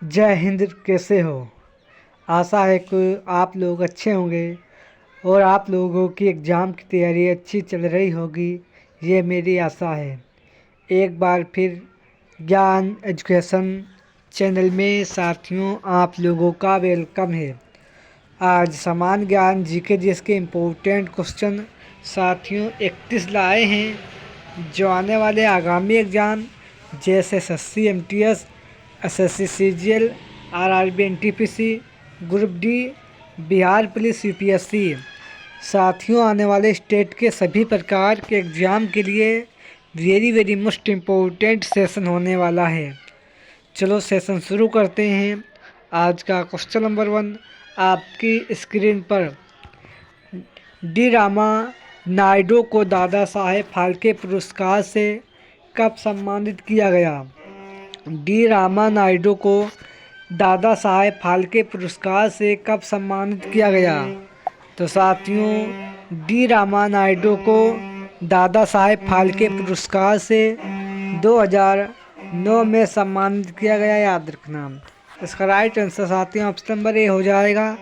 जय हिंद। कैसे हो? आशा है कि आप लोग अच्छे होंगे और आप लोगों की एग्ज़ाम की तैयारी अच्छी चल रही होगी, ये मेरी आशा है। एक बार फिर ज्ञान एजुकेशन चैनल में साथियों आप लोगों का वेलकम है। आज समान ज्ञान जीके जिसके इम्पोर्टेंट क्वेश्चन साथियों 31 लाए हैं, जो आने वाले आगामी एग्ज़ाम जैसे SSC MTS, SSC CGL, RRB NTPC, group D, Bihar police UPSC साथियों आने वाले स्टेट के सभी प्रकार के एग्ज़ाम के लिए वेरी मोस्ट इम्पोर्टेंट सेशन होने वाला है। चलो सेशन शुरू करते हैं। आज का क्वेश्चन नंबर 1 आपकी स्क्रीन पर। डी रामा नायडू को दादा साहेब फाल्के पुरस्कार से कब सम्मानित किया गया? डी रामा नायडू को दादा साहेब फाल्के पुरस्कार से कब सम्मानित किया गया? तो साथियों डी रामा नायडू को दादा साहेब फाल्के पुरस्कार से 2009 में सम्मानित किया गया, याद रखना। इसका राइट आंसर साथियों ऑप्शन नंबर ए हो जाएगा,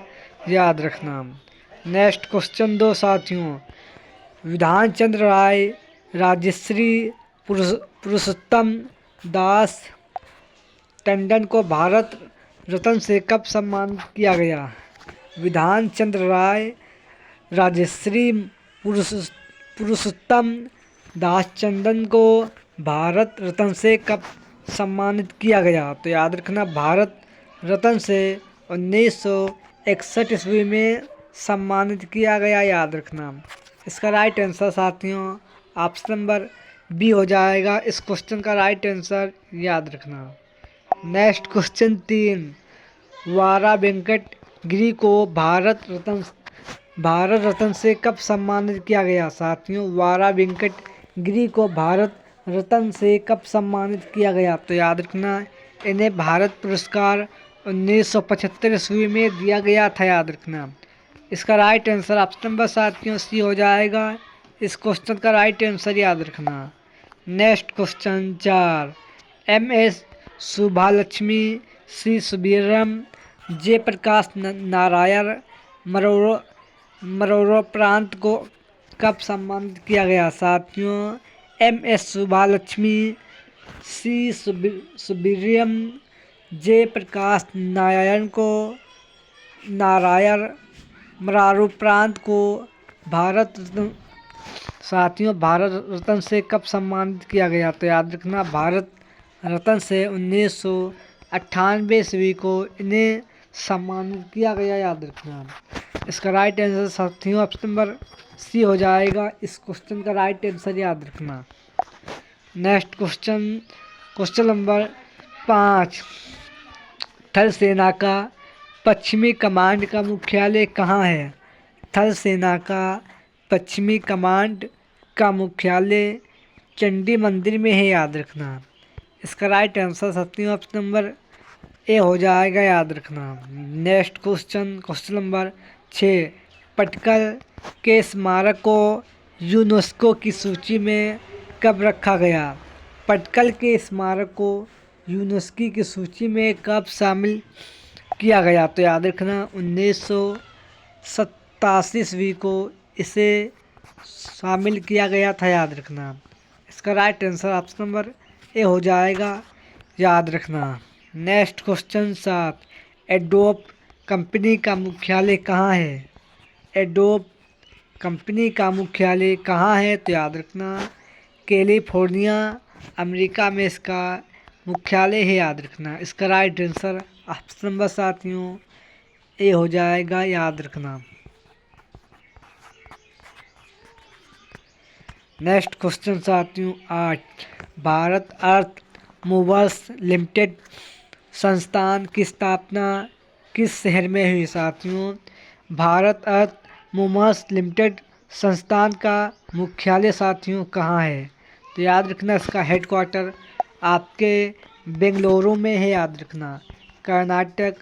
याद रखना। नेक्स्ट क्वेश्चन 2 साथियों, विधान चंद्र राय राजश्री पुरुषोत्तम दास टंडन को भारत रत्न से कब सम्मानित किया गया? विधान चंद्र राय राजश्री पुरुषोत्तम दास टंडन को भारत रत्न से कब सम्मानित किया गया? तो याद रखना भारत रत्न से 1961 ईस्वी में सम्मानित किया गया, याद रखना। इसका राइट आंसर साथियों ऑप्शन नंबर बी हो जाएगा। इस क्वेश्चन का राइट आंसर याद रखना। नेक्स्ट क्वेश्चन 3, वारा वेंकट गिरी को भारत रत्न से कब सम्मानित किया गया? साथियों वारा वेंकट गिरी को भारत रत्न से कब सम्मानित किया गया? तो याद रखना इन्हें भारत पुरस्कार 1975 ईस्वी में दिया गया था, याद रखना। इसका राइट आंसर ऑप्शन नंबर साथियों सी हो जाएगा। इस क्वेश्चन का राइट आंसर याद रखना। Next question 4, M S. Subbulakshmi, C Subramaniam, Jayaprakash Narayan मरणोपरांत को कब सम्मानित किया गया? साथियों एम.एस. सुभालक्ष्मी, सी सुब्रमण्यम, जयप्रकाश नारायण मरणोपरांत को भारत रत्न साथियों भारत रत्न से कब सम्मानित किया गया? तो याद रखना भारत रत्न से 1998 ईस्वी को इन्हें सम्मानित किया गया, याद रखना। इसका राइट आंसर साथियों ऑप्शन नंबर सी हो जाएगा। इस क्वेश्चन का राइट आंसर याद रखना। नेक्स्ट क्वेश्चन नंबर 5, थल सेना का पश्चिमी कमांड का मुख्यालय कहाँ है? थल सेना का पश्चिमी कमांड का मुख्यालय चंडी मंदिर में है, याद रखना। इसका राइट आंसर साथियों ऑप्शन नंबर ए हो जाएगा, याद रखना। नेक्स्ट क्वेश्चन नंबर 6, पटकल के स्मारक को यूनेस्को की सूची में कब रखा गया? पटकल के स्मारक को यूनेस्को की सूची में कब शामिल किया गया? तो याद रखना 1987 ईस्वी को इसे शामिल किया गया था, याद रखना। इसका right answer option number A हो जाएगा, याद रखना। नेक्स्ट क्वेश्चन 7, एडोब कंपनी का मुख्यालय कहाँ है? एडोब कंपनी का मुख्यालय कहाँ है? तो याद रखना कैलिफोर्निया अमेरिका में इसका मुख्यालय है, याद रखना। इसका राइट आंसर ऑप्शन नंबर साथियों ए हो जाएगा, याद रखना। नेक्स्ट क्वेश्चन साथियों 8, भारत अर्थ मूवर्स लिमिटेड संस्थान की स्थापना किस शहर में हुई? साथियों भारत अर्थ मूवर्स लिमिटेड संस्थान का मुख्यालय साथियों कहाँ है? तो याद रखना इसका हेडक्वार्टर आपके बेंगलुरु में है, याद रखना। कर्नाटक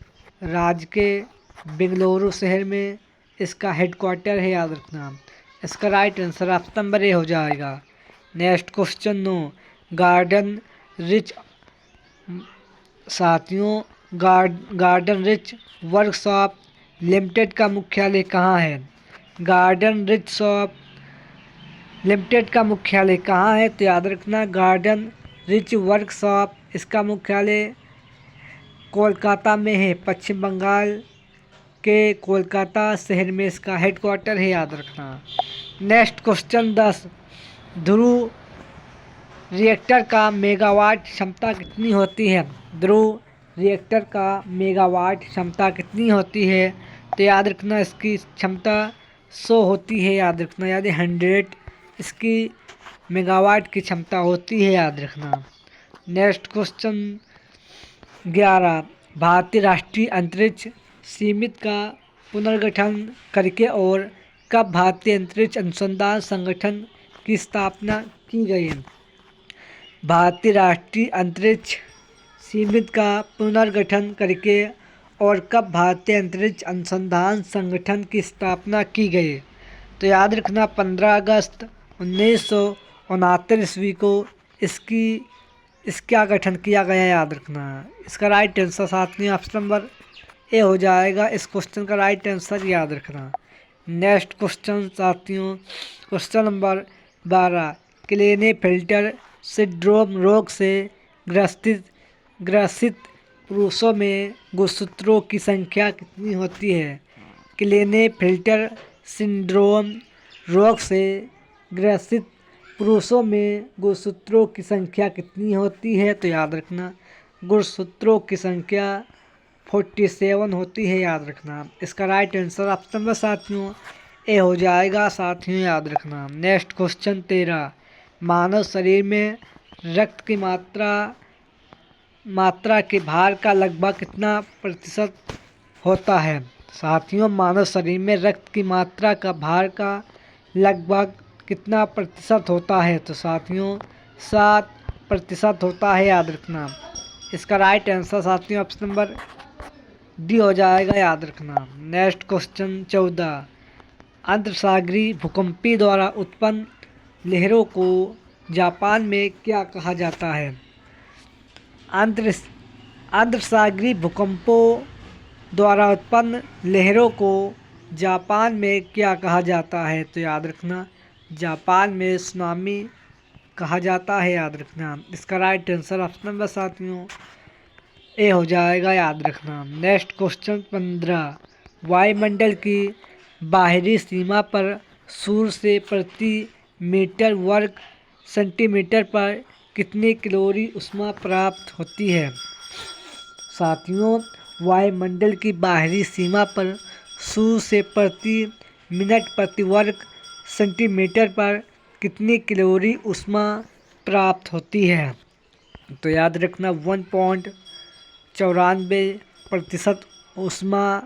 राज्य के बेंगलुरु शहर में इसका हेडक्वार्टर है, याद रखना। इसका right answer option number A हो जाएगा। नेक्स्ट क्वेश्चन 9, गार्डन रिच साथियों गार्डन रिच वर्कशॉप लिमिटेड का मुख्यालय कहाँ है? गार्डन रिच शॉप लिमिटेड का मुख्यालय कहाँ है? तो याद रखना गार्डन रिच वर्कशॉप, इसका मुख्यालय कोलकाता में है। पश्चिम बंगाल के कोलकाता शहर में इसका हेडक्वार्टर है, याद रखना। नेक्स्ट क्वेश्चन 10, ध्रुव रिएक्टर का मेगावाट क्षमता कितनी होती है? ध्रुव रिएक्टर का मेगावाट क्षमता कितनी होती है? तो याद रखना इसकी क्षमता 100 होती है, याद रखना, याद 100 इसकी मेगावाट की क्षमता होती है, याद रखना। नेक्स्ट क्वेश्चन 11, भारतीय राष्ट्रीय अंतरिक्ष समिति का पुनर्गठन करके और कब भारतीय अंतरिक्ष अनुसंधान संगठन की स्थापना की गई? भारतीय राष्ट्रीय अंतरिक्ष समिति का पुनर्गठन करके और कब भारतीय अंतरिक्ष अनुसंधान संगठन की स्थापना की गई? तो याद रखना 15 अगस्त 1969 ईस्वी को इसका गठन किया गया, याद रखना। इसका राइट आंसर साथियों ऑप्शन नंबर ए हो जाएगा। इस क्वेश्चन का राइट आंसर याद रखना। नेक्स्ट क्वेश्चन साथियों, क्वेश्चन नंबर 12, क्लेनेफेल्टर सिंड्रोम रोग से ग्रसित पुरुषों में गुणसूत्रों की संख्या कितनी होती है? क्लेनेफेल्टर सिंड्रोम रोग से ग्रसित पुरुषों में गुणसूत्रों की संख्या कितनी होती है? तो याद रखना गुणसूत्रों की संख्या 47 होती है, याद रखना। इसका राइट आंसर ऑप्शन नंबर साथियों ए हो जाएगा, साथियों याद रखना। नेक्स्ट क्वेश्चन 13, मानव शरीर में रक्त की मात्रा के भार का लगभग कितना प्रतिशत होता है? साथियों मानव शरीर में रक्त की मात्रा का भार का लगभग कितना प्रतिशत होता है? तो साथियों 7% होता है, याद रखना। इसका राइट आंसर साथियों ऑप्शन नंबर डी हो जाएगा, याद रखना। नेक्स्ट क्वेश्चन 14, अंतरसागरीय भूकंपी द्वारा उत्पन्न लहरों को जापान में क्या कहा जाता है? अंतरसागरीय भूकंपों द्वारा उत्पन्न लहरों को जापान में क्या कहा जाता है? तो याद रखना जापान में सुनामी कहा जाता है, याद रखना। इसका राइट आंसर ऑप्शन नंबर साथियों ए हो जाएगा, याद रखना। नेक्स्ट क्वेश्चन 15, वायुमंडल की बाहरी सीमा पर सूर्य से प्रति मीटर वर्ग सेंटीमीटर पर कितनी कैलोरी ऊष्मा प्राप्त होती है? साथियों वायुमंडल की बाहरी सीमा पर सूर्य से प्रति मिनट प्रति वर्ग सेंटीमीटर पर कितनी कैलोरी ऊष्मा प्राप्त होती है? तो याद रखना 1.94% ऊष्मा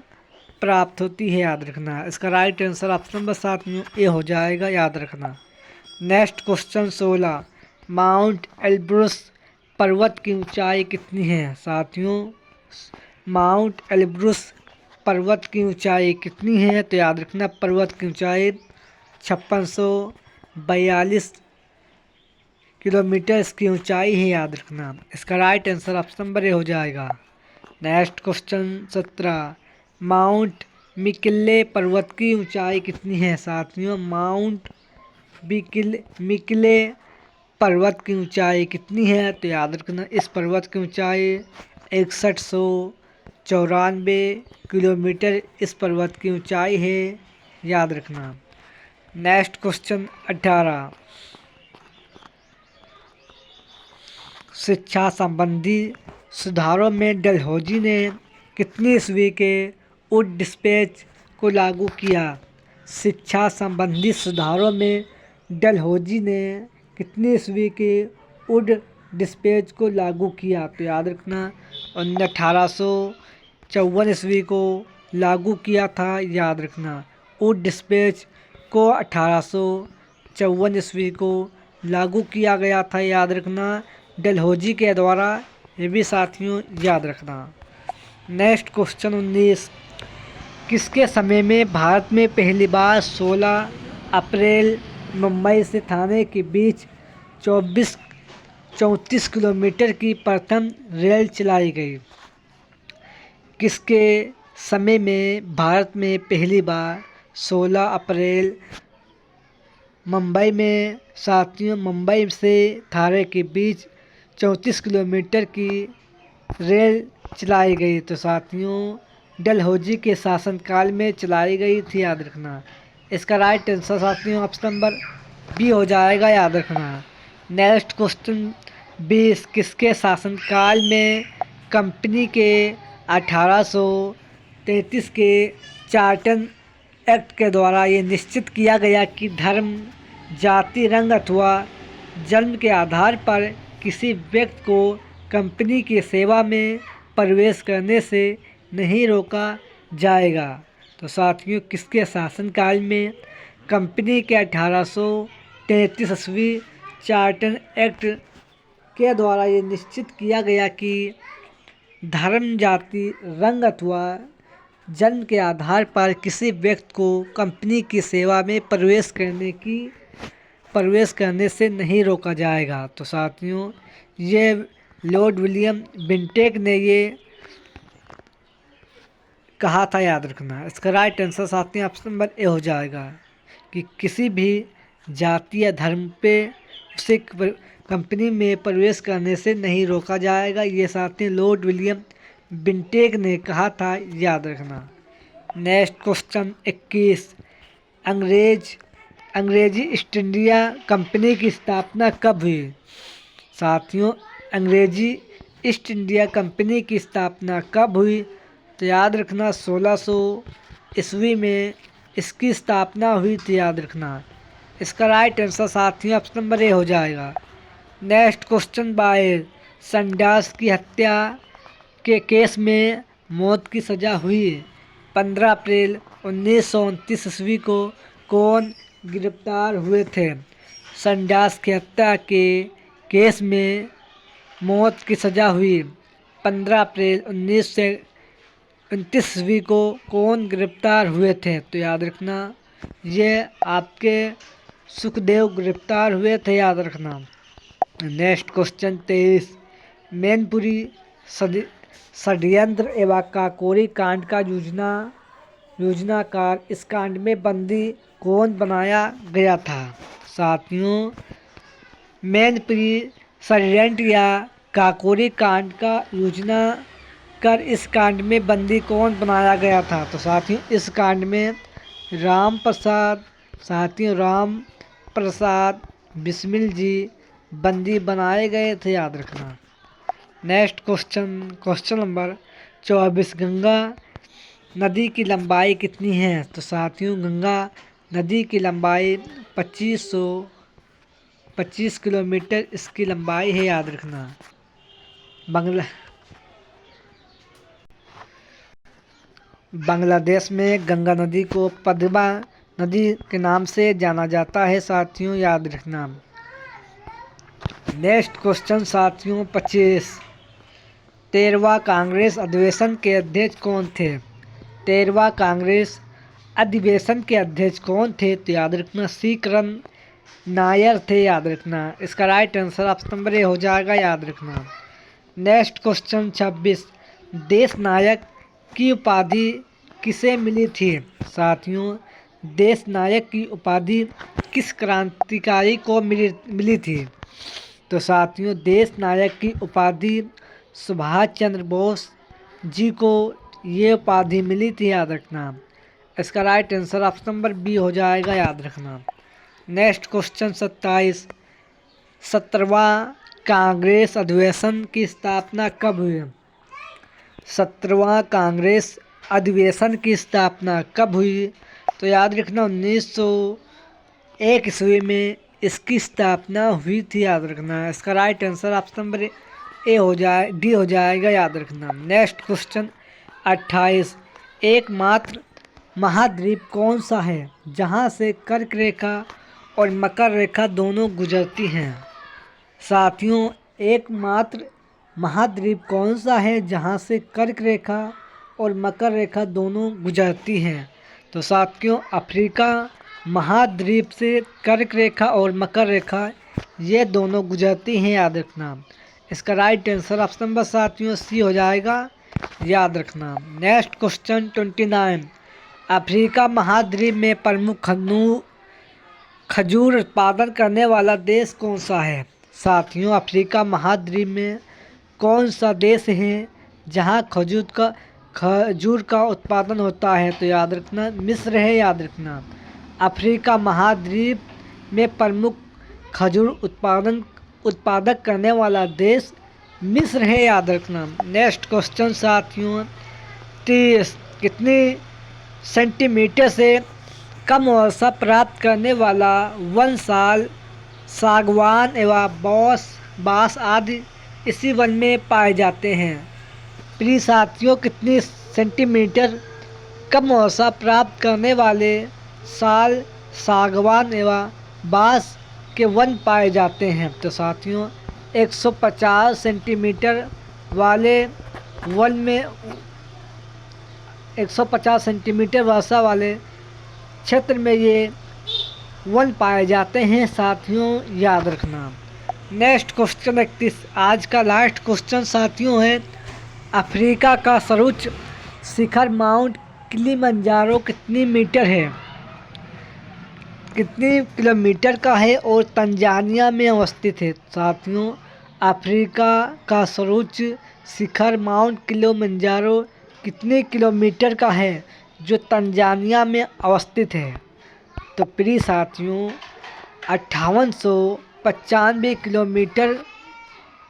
प्राप्त होती है, याद रखना। इसका राइट आंसर ऑप्शन नंबर साथियों ए हो जाएगा, याद रखना। नेक्स्ट क्वेश्चन 16, माउंट एल्ब्रुस पर्वत की ऊंचाई कितनी है? साथियों माउंट एल्ब्रुस पर्वत की ऊंचाई कितनी है? तो याद रखना पर्वत की ऊंचाई 5642 किलोमीटर इसकी ऊंचाई है, याद रखना। इसका right answer option number A हो जाएगा। नेक्स्ट क्वेश्चन 17, माउंट मिकिले पर्वत की ऊंचाई कितनी है? साथियों माउंट मिकिले पर्वत की ऊंचाई कितनी है? तो याद रखना इस पर्वत की ऊंचाई 6194 किलोमीटर इस पर्वत की ऊंचाई है, याद रखना। नेक्स्ट क्वेश्चन 18, शिक्षा संबंधी सुधारों में डलहौजी ने कितनी ईस्वी के वुड डिस्पैच को लागू किया? शिक्षा संबंधी सुधारों में डलहौजी ने कितनी ईस्वी के वुड डिस्पैच को लागू किया? तो याद रखना 1854 ईस्वी को लागू किया था, याद रखना। वुड डिस्पैच को 1854 ईस्वी को लागू किया गया था, याद रखना डलहौजी के द्वारा, ये भी साथियों याद रखना। नेक्स्ट क्वेश्चन 19, किसके समय में भारत में पहली बार 16 अप्रैल मुंबई से थाने के बीच 34 किलोमीटर की प्रथम रेल चलाई गई? किसके समय में भारत में पहली बार 16 अप्रैल मुंबई में साथियों मुंबई से थाने के बीच 34 किलोमीटर की रेल चलाई गई? तो साथियों डलहौजी के शासनकाल में चलाई गई थी, याद रखना। इसका राइट आंसर साथियों ऑप्शन नंबर बी हो जाएगा, याद रखना। नेक्स्ट क्वेश्चन 20, किसके शासनकाल में कंपनी के 1833 के चार्टर एक्ट के द्वारा ये निश्चित किया गया कि धर्म, जाति, रंग अथवा जन्म के आधार पर किसी व्यक्ति को कंपनी की सेवा में प्रवेश करने से नहीं रोका जाएगा? तो साथियों किसके शासनकाल में कंपनी के 1833 ईस्वी चार्टर एक्ट के द्वारा ये निश्चित किया गया कि धर्म, जाति, रंग अथवा जन्म के आधार पर किसी व्यक्ति को कंपनी की सेवा में प्रवेश करने से नहीं रोका जाएगा? तो साथियों ये लॉर्ड विलियम बेंटिक ने ये कहा था, याद रखना। इसका राइट आंसर साथियों ऑप्शन नंबर ए हो जाएगा कि किसी भी जाति या धर्म पे उसे कंपनी में प्रवेश करने से नहीं रोका जाएगा। ये साथियों लॉर्ड विलियम बेंटिक ने कहा था, याद रखना। नेक्स्ट क्वेश्चन 21, अंग्रेजी ईस्ट इंडिया कंपनी की स्थापना कब हुई? साथियों अंग्रेजी ईस्ट इंडिया कंपनी की स्थापना कब हुई? तो याद रखना 1600 ईस्वी में इसकी स्थापना हुई थी, याद रखना। इसका राइट आंसर साथियों ऑप्शन नंबर ए हो जाएगा। नेक्स्ट क्वेश्चन 22, सनडास की हत्या के केस में मौत की सज़ा हुई 15 अप्रैल 1929 ईस्वी को कौन गिरफ्तार हुए थे? सनडास की हत्या के केस में मौत की सज़ा हुई 15 अप्रैल 1929 ईस्वी को कौन गिरफ्तार हुए थे? तो याद रखना ये आपके सुखदेव गिरफ्तार हुए थे, याद रखना। नेक्स्ट क्वेश्चन 23, मैनपुरी षड्यंत्र एवं काकोरी कांड का योजनाकार इस कांड में बंदी कौन बनाया गया था? साथियों मैनपुरी षड्यंत्र या काकोरी कांड का योजना कर इस कांड में बंदी कौन बनाया गया था? तो साथियों इस कांड में राम प्रसाद बिस्मिल जी बंदी बनाए गए थे, याद रखना। नेक्स्ट क्वेश्चन नंबर 24, गंगा नदी की लंबाई कितनी है? तो साथियों गंगा नदी की लंबाई 2525 किलोमीटर इसकी लंबाई है, याद रखना। बांग्लादेश में गंगा नदी को पद्मा नदी के नाम से जाना जाता है, साथियों याद रखना। नेक्स्ट क्वेश्चन साथियों 25, 13वां कांग्रेस अधिवेशन के अध्यक्ष कौन थे? 13वां कांग्रेस अधिवेशन के अध्यक्ष कौन थे? तो याद रखना सी करन नायर थे, याद रखना। इसका right answer option number A हो जाएगा, याद रखना। नेक्स्ट क्वेश्चन 26, देश नायक की उपाधि किसे मिली थी? साथियों देश नायक की उपाधि किस क्रांतिकारी को मिली थी? तो साथियों देश नायक की उपाधि सुभाष चंद्र बोस जी को ये उपाधि मिली थी, याद रखना। इसका right answer option number B हो जाएगा, याद रखना। नेक्स्ट क्वेश्चन 27, 17वां कांग्रेस अधिवेशन की स्थापना कब हुई? 17वां कांग्रेस अधिवेशन की स्थापना कब हुई? तो याद रखना 1901 ईस्वी में इसकी स्थापना हुई थी, याद रखना। इसका right answer option number D हो जाएगा, याद रखना। नेक्स्ट क्वेश्चन 28, एकमात्र महाद्वीप कौन सा है जहां से कर्क रेखा और मकर रेखा दोनों गुजरती हैं? साथियों एकमात्र महाद्वीप कौन सा है जहां से कर्क रेखा और मकर रेखा दोनों गुजरती हैं? तो साथियों अफ्रीका महाद्वीप से कर्क रेखा और मकर रेखा ये दोनों गुजरती हैं, याद रखना। इसका राइट आंसर ऑप्शन नंबर साथियों सी हो जाएगा, याद रखना। नेक्स्ट क्वेश्चन 29, अफ्रीका महाद्वीप में प्रमुख खजूर उत्पादन करने वाला देश कौन सा है? साथियों, अफ्रीका महाद्वीप में कौन सा देश है जहां खजूर का उत्पादन होता है? तो याद रखना मिस्र है, याद रखना। अफ्रीका महाद्वीप में प्रमुख खजूर उत्पादक करने वाला देश मिस्र है, याद रखना। नेक्स्ट क्वेश्चन साथियों 30, कितनी सेंटीमीटर से कम वर्षा प्राप्त करने वाला वन सागवान एवं बांस आदि इसी वन में पाए जाते हैं? प्रिय साथियों, कितनी सेंटीमीटर कम वर्षा प्राप्त करने वाले सागवान एवं बांस के वन पाए जाते हैं? तो साथियों 150 सेंटीमीटर वाले वन में 150 सेंटीमीटर वर्षा वाले क्षेत्र में ये वन पाए जाते हैं साथियों, याद रखना। नेक्स्ट क्वेश्चन 31, आज का लास्ट क्वेश्चन साथियों है, अफ्रीका का सर्वोच्च शिखर माउंट किलिमंजारो कितनी मीटर है, कितनी किलोमीटर का है और तंजानिया में अवस्थित है? साथियों, अफ्रीका का सर्वोच्च शिखर माउंट किलिमंजारो कितने किलोमीटर का है जो तंजानिया में अवस्थित है? तो प्रिय साथियों 5895 किलोमीटर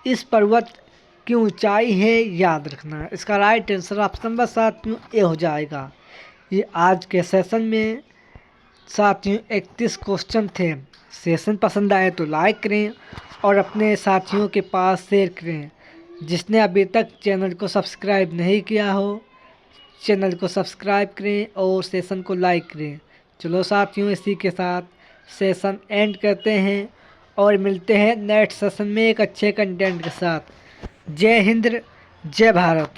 इस पर्वत की ऊंचाई है, याद रखना। इसका राइट आंसर ऑप्शन नंबर साथियों ए हो जाएगा। ये आज के सेशन में साथियों 31 क्वेश्चन थे। सेशन पसंद आए तो लाइक करें और अपने साथियों के पास शेयर करें। जिसने अभी तक चैनल को सब्सक्राइब नहीं किया हो, चैनल को सब्सक्राइब करें और सेशन को लाइक करें। चलो साथियों, इसी के साथ सेशन एंड करते हैं और मिलते हैं नेक्स्ट सेशन में एक अच्छे कंटेंट के साथ। जय हिंद, जय भारत।